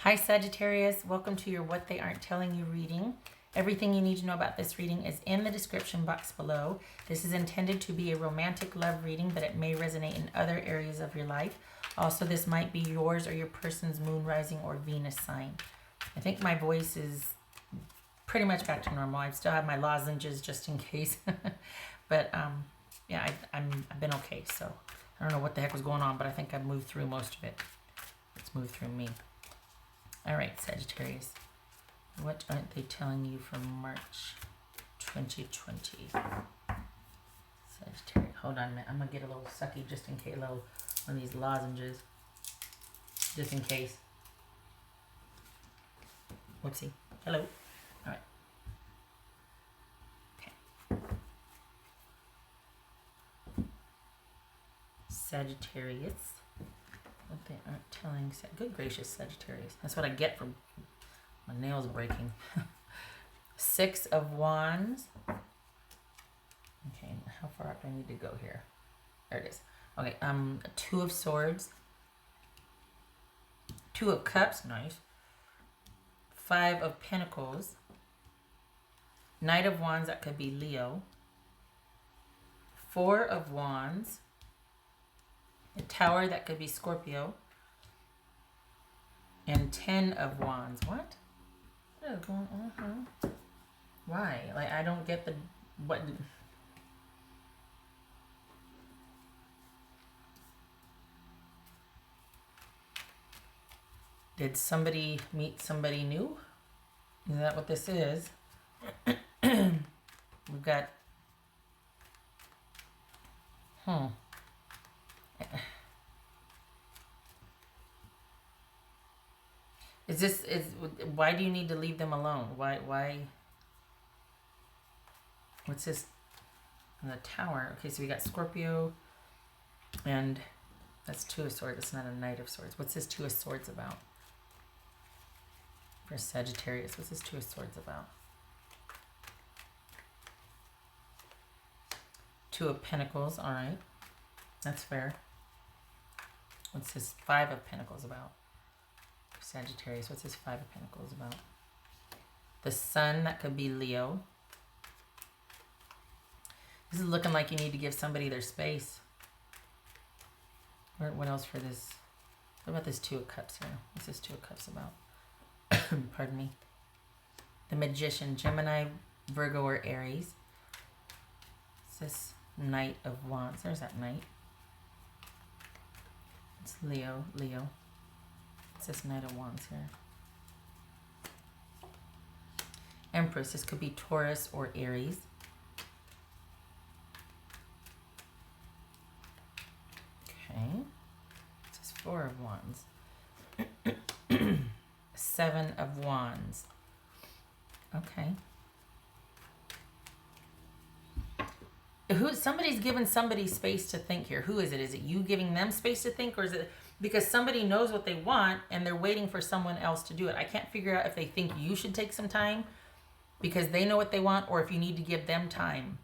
Hi Sagittarius, welcome to your What They Aren't Telling You reading. Everything you need to know about this reading is in the description box below. This is intended to be a romantic love reading, but it may resonate in other areas of your life. Also, this might be yours or your person's moon, rising, or Venus sign. I think my voice is pretty much back to normal. I still have my lozenges just in case. But yeah, I've been okay. So I don't know what the heck was going on, but I think I've moved through most of it. It's moved through me. All right, Sagittarius. What aren't they telling you for March 2020? Sagittarius. Hold on a minute. I'm going to get a little sucky just in case. A little one of these lozenges. Just in case. Whoopsie. Hello. All right. Okay. Sagittarius. What they aren't telling. Good gracious, Sagittarius. That's what I get for my nails breaking. 6 of Wands. Okay, how far up do I need to go here? There it is. Okay, 2 of Swords. 2 of Cups, nice. 5 of Pentacles. Knight of Wands, that could be Leo. 4 of Wands. A Tower, that could be Scorpio. And 10 of Wands. What? What is going on? Why? Like, I don't get the... What... Did somebody meet somebody new? Is that what this is? We've got... Why do you need to leave them alone? Why? What's this? On the Tower. Okay, so we got Scorpio, and that's 2 of Swords. It's not a Knight of Swords. What's this 2 of Swords about? For Sagittarius, what's this 2 of Swords about? 2 of Pentacles, all right. That's fair. What's this 5 of Pentacles about? Sagittarius, what's this 5 of Pentacles about? The Sun, that could be Leo. This is looking like you need to give somebody their space. What else for this? What about this 2 of Cups here? What's this 2 of Cups about? Pardon me. The Magician, Gemini, Virgo, or Aries. What's this Knight of Wands? There's that Knight. It's Leo. What's this Knight of Wands here? Empress, this could be Taurus or Aries. Okay. This is 4 of Wands. 7 of Wands. Okay. Somebody's giving somebody space to think here. Who is it? Is it you giving them space to think, or is it because somebody knows what they want and they're waiting for someone else to do it? I can't figure out if they think you should take some time because they know what they want, or if you need to give them time.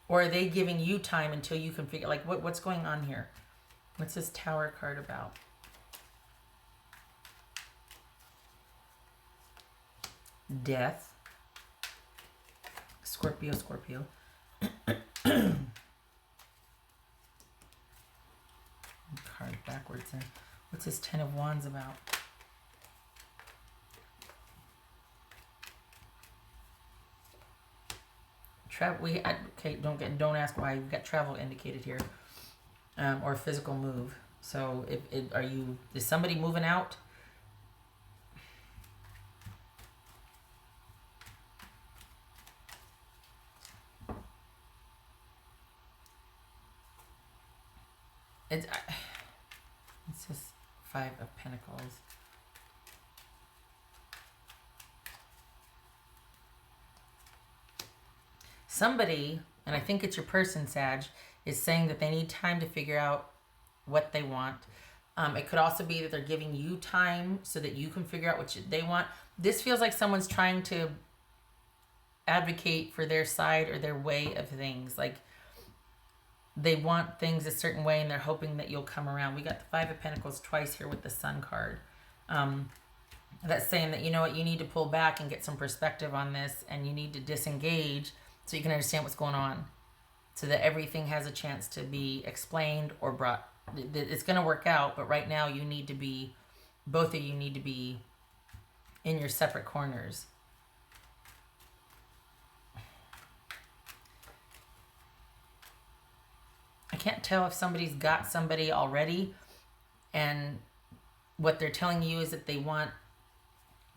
Or are they giving you time until you can figure, like, what's going on here? What's this Tower card about? Death. Scorpio. Card backwards there. What's this 10 of Wands about? Okay, don't ask why. We've got travel indicated here, or physical move. So, is somebody moving out? It's just 5 of Pentacles. Somebody, and I think it's your person, Sag, is saying that they need time to figure out what they want. It could also be that they're giving you time so that you can figure out what they want. This feels like someone's trying to advocate for their side or their way of things. Like, they want things a certain way and they're hoping that you'll come around. We got the Five of Pentacles twice here with the Sun card. That's saying that, you know what, you need to pull back and get some perspective on this, and you need to disengage so you can understand what's going on, so that everything has a chance to be explained or brought. It's going to work out, but right now you need to be, both of you need to be in your separate corners. I can't tell if somebody's got somebody already, and what they're telling you is that they want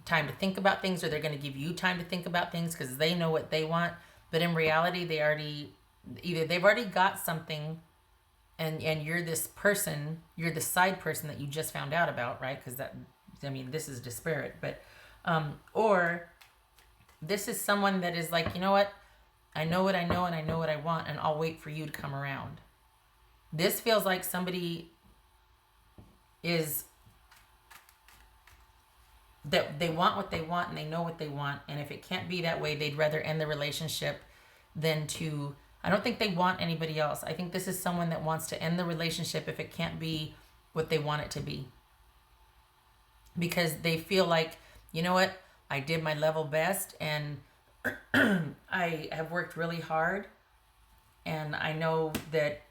time to think about things, or they're going to give you time to think about things because they know what they want. But in reality, they already, either they've already got something, and you're this person, you're the side person that you just found out about, right? Because that, I mean, this is disparate. But or this is someone that is like, you know what, I know what I know, and I know what I want, and I'll wait for you to come around. This feels like somebody is, that they want what they want and they know what they want, and if it can't be that way, they'd rather end the relationship than to, I don't think they want anybody else. I think this is someone that wants to end the relationship if it can't be what they want it to be, because they feel like, you know what, I did my level best, and I have worked really hard, and I know that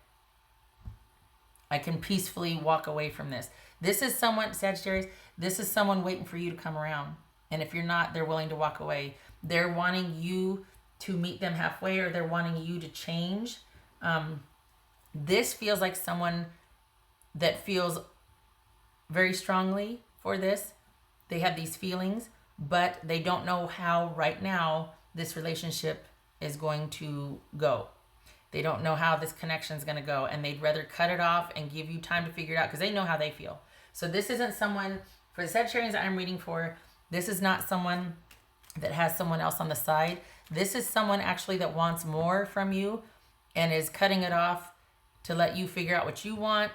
I can peacefully walk away from this. This is someone, Sagittarius, this is someone waiting for you to come around. And if you're not, they're willing to walk away. They're wanting you to meet them halfway, or they're wanting you to change. This feels like someone that feels very strongly for this. They have these feelings, but they don't know how right now this relationship is going to go. They don't know how this connection is going to go, and they'd rather cut it off and give you time to figure it out because they know how they feel. So this isn't someone, for the Sagittarians that I'm reading for, this is not someone that has someone else on the side. This is someone actually that wants more from you and is cutting it off to let you figure out what you want,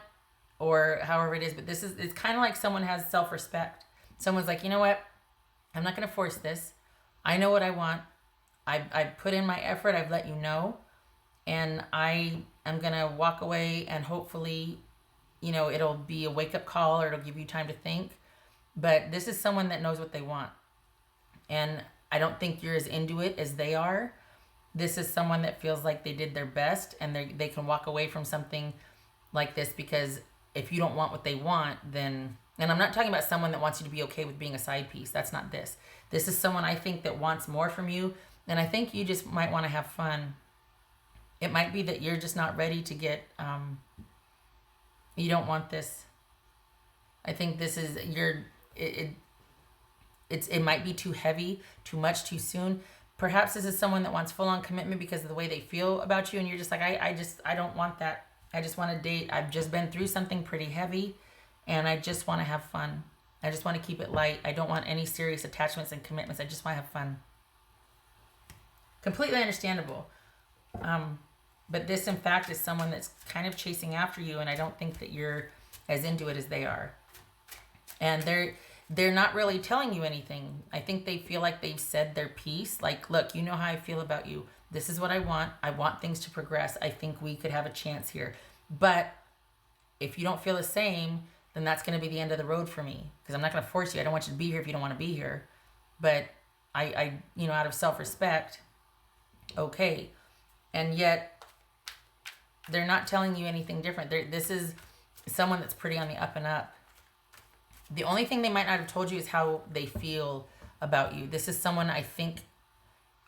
or however it is. But this is, it's kind of like someone has self-respect. Someone's like, you know what, I'm not going to force this. I know what I want. I've put in my effort. I've let you know. And I am going to walk away, and hopefully, you know, it'll be a wake-up call, or it'll give you time to think. But this is someone that knows what they want. And I don't think you're as into it as they are. This is someone that feels like they did their best, and they can walk away from something like this, because if you don't want what they want, then... And I'm not talking about someone that wants you to be okay with being a side piece. That's not this. This is someone, I think, that wants more from you. And I think you just might want to have fun. It might be that you're just not ready to get, you don't want this. I think this is, it might be too heavy, too much, too soon. Perhaps this is someone that wants full-on commitment because of the way they feel about you, and you're just like, I don't want that. I just want to date. I've just been through something pretty heavy, and I just want to have fun. I just want to keep it light. I don't want any serious attachments and commitments. I just want to have fun. Completely understandable. But this, in fact, is someone that's kind of chasing after you, and I don't think that you're as into it as they are. And they're not really telling you anything. I think they feel like they've said their piece. Like, look, you know how I feel about you. This is what I want. I want things to progress. I think we could have a chance here. But if you don't feel the same, then that's going to be the end of the road for me, because I'm not going to force you. I don't want you to be here if you don't want to be here. But I you know, out of self-respect, okay. And yet, they're not telling you anything different. This is someone that's pretty on the up and up. The only thing they might not have told you is how they feel about you. This is someone, I think,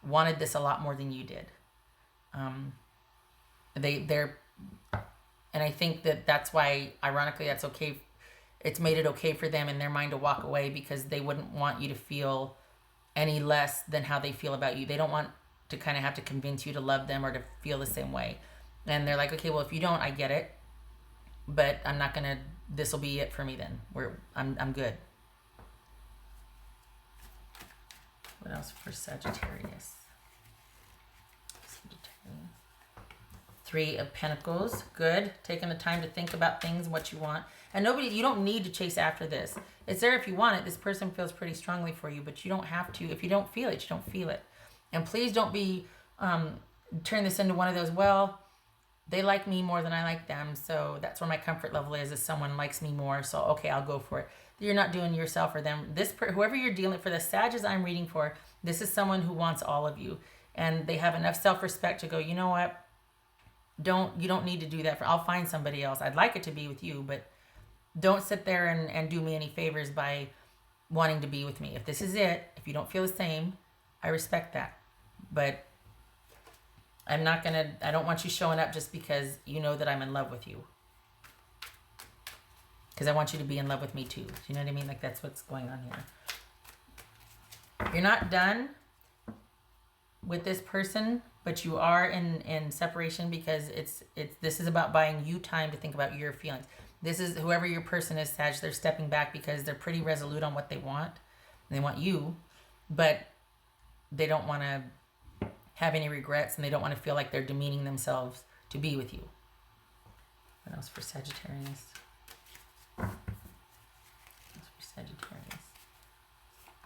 wanted this a lot more than you did. And I think that's why, ironically, that's okay. It's made it okay for them in their mind to walk away, because they wouldn't want you to feel any less than how they feel about you. They don't want to kind of have to convince you to love them or to feel the same way. And they're like, okay, well, if you don't, I get it, but I'm not gonna, this will be it for me then. I'm good. What else for Sagittarius? Three of Pentacles, good. Taking the time to think about things, what you want. And you don't need to chase after this. It's there if you want it. This person feels pretty strongly for you, but you don't have to. If you don't feel it, you don't feel it. And please don't be, turn this into one of those, well, they like me more than I like them, so that's where my comfort level is someone likes me more, so okay, I'll go for it. You're not doing yourself or them. Whoever you're dealing for the Sages I'm reading for, this is someone who wants all of you, and they have enough self-respect to go, you know what? You don't need to do that. I'll find somebody else. I'd like it to be with you, but don't sit there and do me any favors by wanting to be with me. If this is it, if you don't feel the same, I respect that. But I don't want you showing up just because you know that I'm in love with you. Because I want you to be in love with me too. Do you know what I mean? Like, that's what's going on here. You're not done with this person, but you are in separation because this is about buying you time to think about your feelings. This is whoever your person is, Sag, they're stepping back because they're pretty resolute on what they want. They want you, but they don't want to have any regrets, and they don't want to feel like they're demeaning themselves to be with you. What else for Sagittarius? What else for Sagittarius?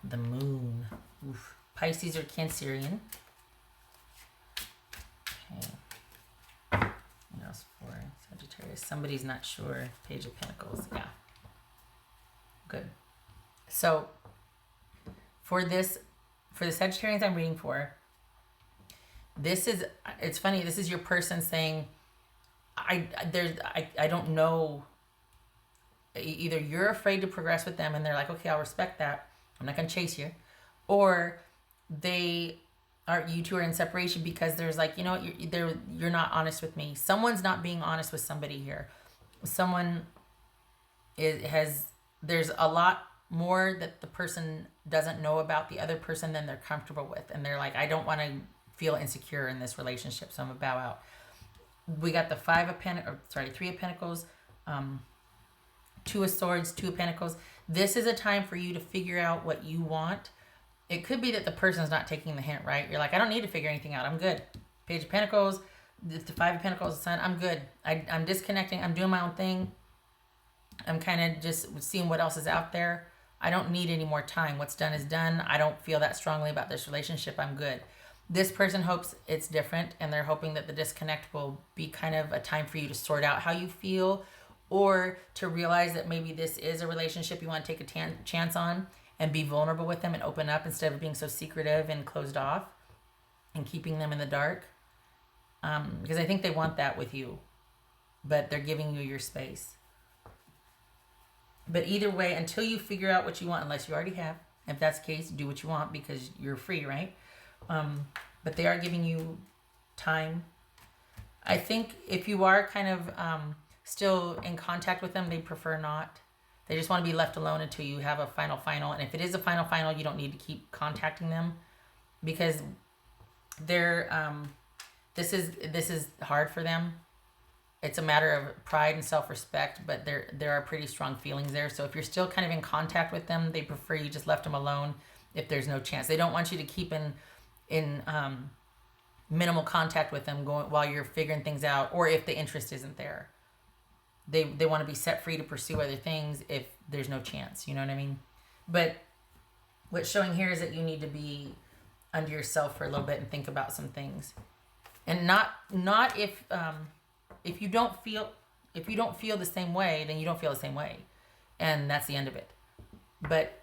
The moon. Oof. Pisces or Cancerian. Okay. What else for Sagittarius? Somebody's not sure. Page of Pentacles. Yeah. Good. So for the Sagittarians I'm reading for, it's funny, this is your person saying, I don't know, either you're afraid to progress with them and they're like, okay, I'll respect that, I'm not going to chase you, or you two are in separation because there's like, you know what, you're not honest with me. Someone's not being honest with somebody here. Someone there's a lot more that the person doesn't know about the other person than they're comfortable with, and they're like, I don't want to feel insecure in this relationship, so I'm gonna bow out. We got the Three of Pentacles, Two of Swords, Two of Pentacles. This is a time for you to figure out what you want. It could be that the person's not taking the hint, right? You're like, I don't need to figure anything out. I'm good. Page of Pentacles, the Five of Pentacles, the Sun. I'm good. I'm disconnecting. I'm doing my own thing. I'm kind of just seeing what else is out there. I don't need any more time. What's done is done. I don't feel that strongly about this relationship. I'm good. This person hopes it's different, and they're hoping that the disconnect will be kind of a time for you to sort out how you feel, or to realize that maybe this is a relationship you want to take a chance on and be vulnerable with them and open up instead of being so secretive and closed off and keeping them in the dark. Because I think they want that with you, but they're giving you your space. But either way, until you figure out what you want, unless you already have, if that's the case, do what you want because you're free, right? But they are giving you time. I think if you are kind of still in contact with them, they prefer not. They just want to be left alone until you have a final. And if it is a final, you don't need to keep contacting them, because they're this is hard for them. It's a matter of pride and self-respect, but there are pretty strong feelings there. So if you're still kind of in contact with them, they prefer you just left them alone if there's no chance. They don't want you to keep in minimal contact with them while you're figuring things out, or if the interest isn't there. They want to be set free to pursue other things if there's no chance. You know what I mean? But what's showing here is that you need to be under yourself for a little bit and think about some things, and not if you don't feel the same way, then you don't feel the same way, and that's the end of it. But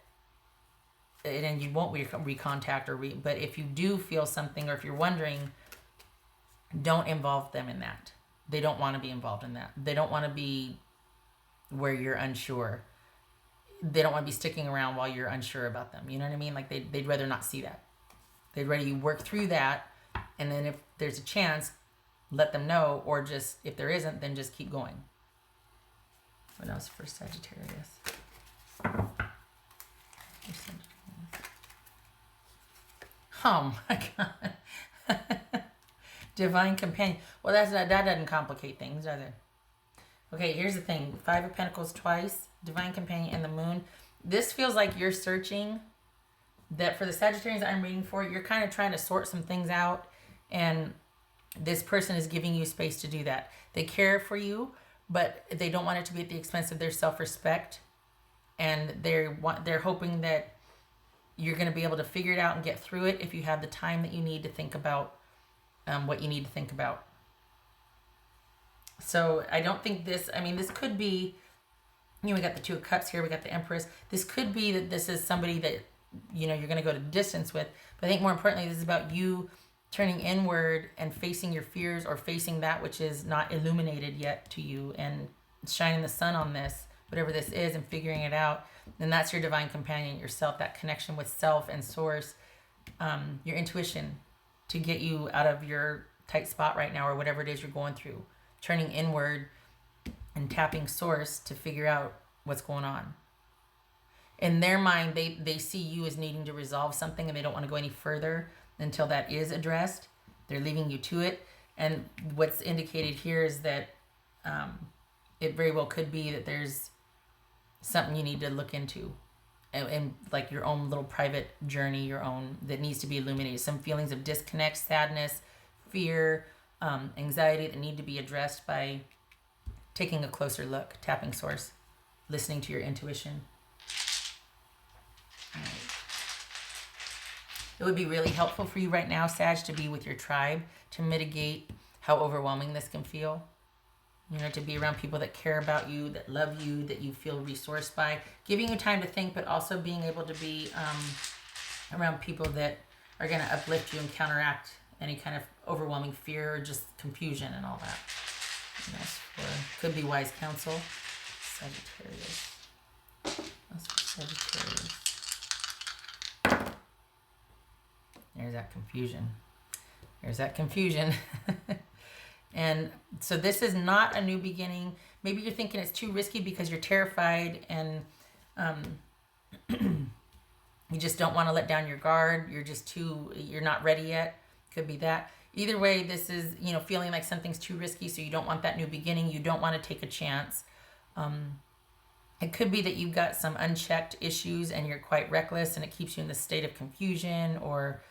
and you won't recontact but if you do feel something, or if you're wondering, don't involve them in that. They don't want to be involved in that. They don't want to be where you're unsure. They don't want to be sticking around while you're unsure about them. You know what I mean? Like they'd rather not see that. They'd rather you work through that, and then if there's a chance, let them know, or just if there isn't, then just keep going. What else for Sagittarius? Oh my God. Divine companion. Well, that doesn't complicate things, does it? Okay, here's the thing. Five of Pentacles twice, divine companion, and the moon. This feels like you're searching. That for the Sagittarians I'm reading for, you're kind of trying to sort some things out, and this person is giving you space to do that. They care for you, but they don't want it to be at the expense of their self-respect, and they're hoping that you're going to be able to figure it out and get through it if you have the time that you need to think about what you need to think about. So I don't think this, I mean, this could be, we got the Two of Cups here, we got the Empress. This could be that this is somebody that, you're going to go to distance with. But I think more importantly, this is about you turning inward and facing your fears, or facing that which is not illuminated yet to you, and shining the sun on this, whatever this is, and figuring it out. And that's your divine companion, yourself, that connection with self and source, your intuition, to get you out of your tight spot right now, or whatever it is you're going through. Turning inward and tapping source to figure out what's going on. In their mind, they see you as needing to resolve something, and they don't want to go any further until that is addressed. They're leaving you to it. And what's indicated here is that it very well could be that there's something you need to look into, and like your own little private journey, your own, that needs to be illuminated. Some feelings of disconnect, sadness, fear, anxiety that need to be addressed by taking a closer look, tapping source, listening to your intuition. All right. It would be really helpful for you right now, Sag, to be with your tribe, to mitigate how overwhelming this can feel. To be around people that care about you, that love you, that you feel resourced by, giving you time to think, but also being able to be around people that are going to uplift you and counteract any kind of overwhelming fear or just confusion and all that. Could be wise counsel. Sagittarius. That's for Sagittarius. There's that confusion. And so this is not a new beginning. Maybe you're thinking it's too risky because you're terrified, and you just don't want to let down your guard. You're not ready yet. Could be that. Either way, this is, feeling like something's too risky, so you don't want that new beginning. You don't want to take a chance. It could be that you've got some unchecked issues and you're quite reckless, and it keeps you in this state of confusion or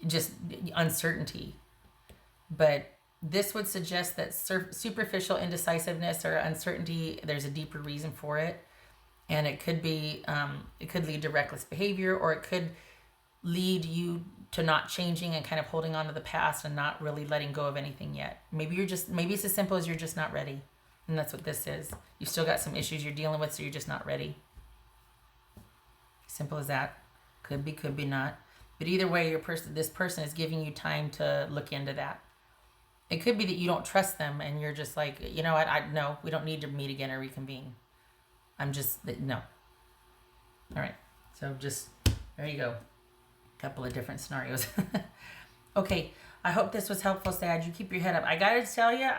just uncertainty. But this would suggest that superficial indecisiveness or uncertainty, there's a deeper reason for it. And it could be, it could lead to reckless behavior, or it could lead you to not changing and kind of holding on to the past and not really letting go of anything yet. Maybe it's as simple as you're just not ready. And that's what this is. You've still got some issues you're dealing with, so you're just not ready. Simple as that. Could be not. But either way, this person is giving you time to look into that. It could be that you don't trust them, and you're just like, no, we don't need to meet again or reconvene. No. All right. So there you go. A couple of different scenarios. Okay. I hope this was helpful, Sag. You keep your head up. I got to tell you,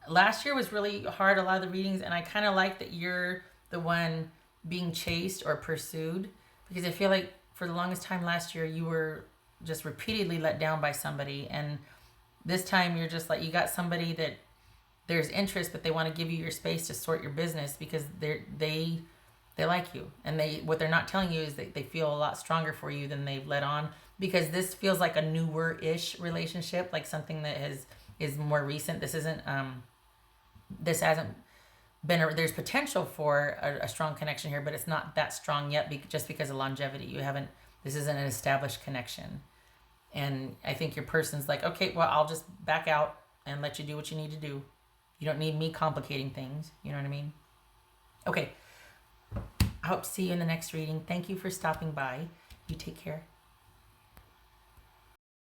last year was really hard, a lot of the readings, and I kind of like that you're the one being chased or pursued, because I feel like for the longest time last year, you were just repeatedly let down by somebody, and this time you're just like, you got somebody that there's interest, but they want to give you your space to sort your business because they like you, and what they're not telling you is that they feel a lot stronger for you than they've let on, because this feels like a newer-ish relationship, like something that is more recent. This hasn't been there's potential for a strong connection here, but it's not that strong yet, just because of longevity. This isn't an established connection. And I think your person's like, okay, well, I'll just back out and let you do what you need to do. You don't need me complicating things. You know what I mean? Okay. I hope to see you in the next reading. Thank you for stopping by. You take care.